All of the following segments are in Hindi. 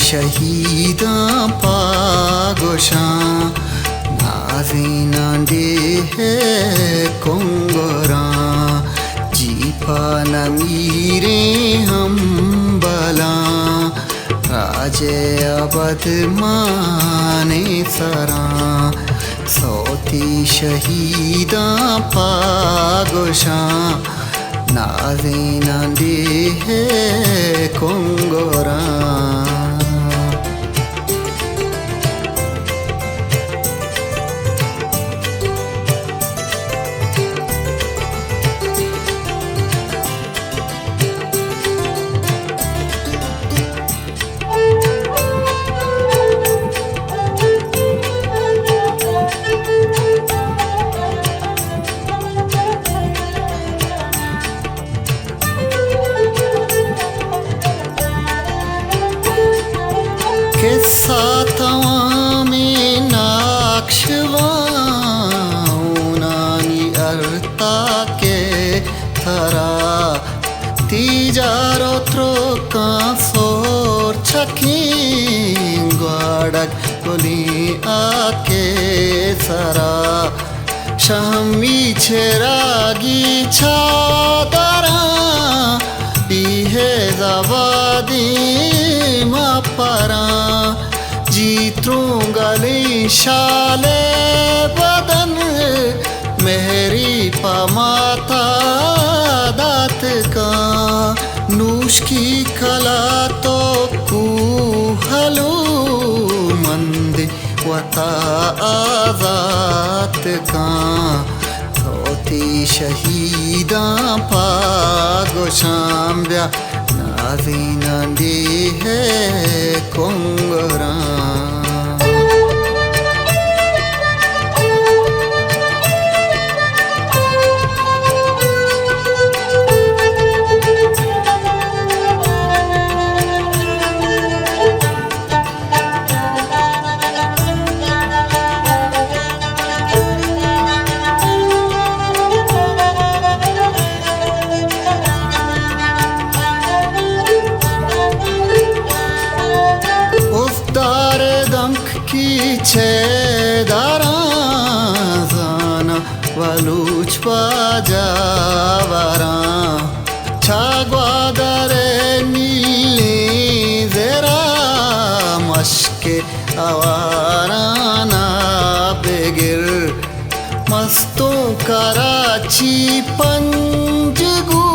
शहीदां पागोशां नाज़ीनां है कोंगोरां जीपा नमीरे हम बलां राजे अबद माने सरां सौती शहीदां पागोशां नाज़ीनां है कोंगोरां सातवामे नाक्षवाउनानी अर्ता के थरा तीजारो त्रोका सोर छकिंग ग्वाडक बोली आके सरा शमी छेरागी छादरा इहे जवादी मापरा जीतूंगली शाले बदन मेहरी पमाता दात का नूश की कला तो कुहलू मंद वता आजात का सोती शहीदां पागोशां ब्या नाज़ीनां है कोंगोरां दारां वलूच पाजावरां छाग्वादरे नीले जरा मश्के आवाराना बेगिर मस्तो कराची पंजगू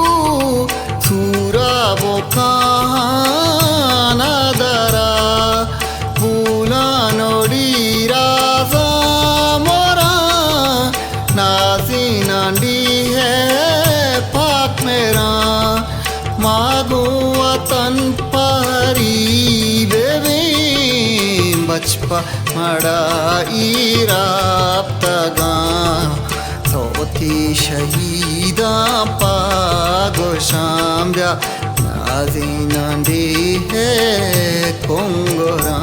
सूरा बोकाना दरा पूला नोड़ी राजा मोरा नाज़ीनां है पाक मेरा मागो वतन परी बेबी बचपा मड़ा इराब्तगा सोती शहीदां पागोशां ब्या नाज़ीनां है कोंगोरां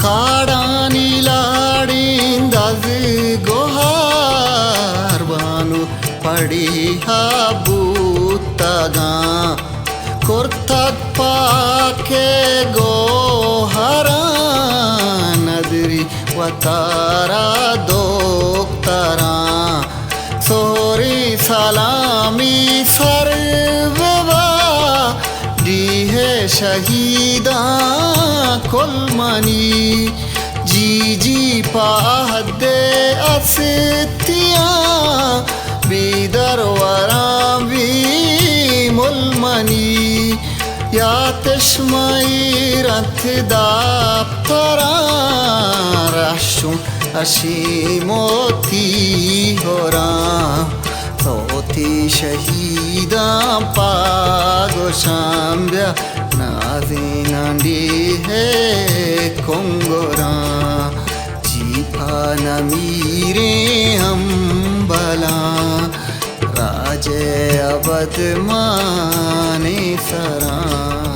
काडानी लाड़ींदाज गोहार बानु पड़ी हाबूतगा कुर्तक पाके गोहरा नदरी वतारा दोक्तरा सोरी सलामी सर्ववा दी है शहीदां कुलमनी जी जी पाहदे अस्तियां बीदरवरा भी मुलमनी या तश्मई रथ दाप्तरा राशु अशी मोती होरा सोती शहीदां पागोशां ब्या नाज़ीनां है कोंगोरां जीपा नमीरे हम बला जय अवध माने सरा।